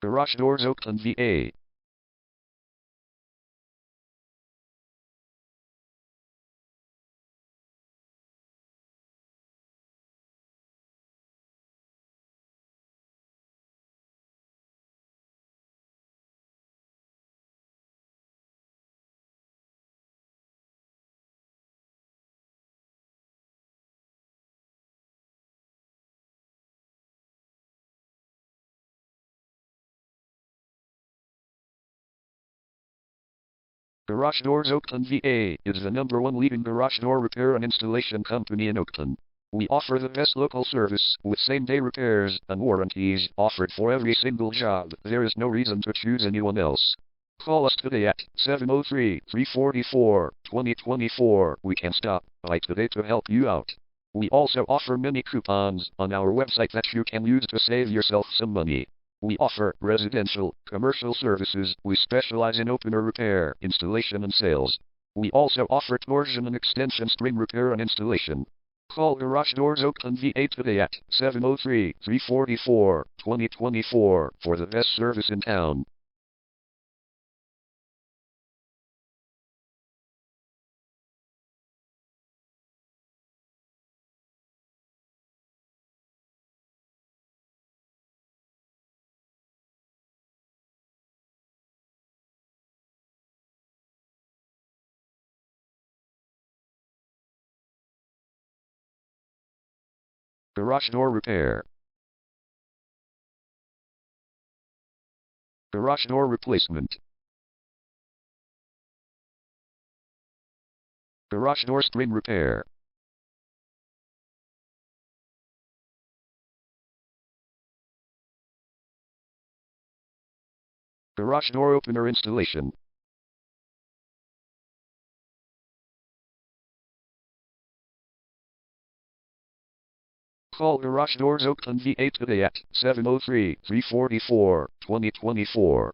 Garage Doors Oakton, VA. Garage Doors Oakton, VA is the #1 leading garage door repair and installation company in Oakton. We offer the best local service with same-day repairs and warranties offered for every single job. There is no reason to choose anyone else. Call us today at 703-344-2024. We can stop by today to help you out. We also offer many coupons on our website that you can use to save yourself some money. We offer residential, commercial services. We specialize in opener repair, installation and sales. We also offer torsion and extension string repair and installation. Call Garage Doors Oakton, VA today at 703-344-2024 for the best service in town. Garage door repair. Garage door replacement. Garage door string repair. Garage door opener installation. Call Garage Doors Oakton, VA today at 703-344-2024.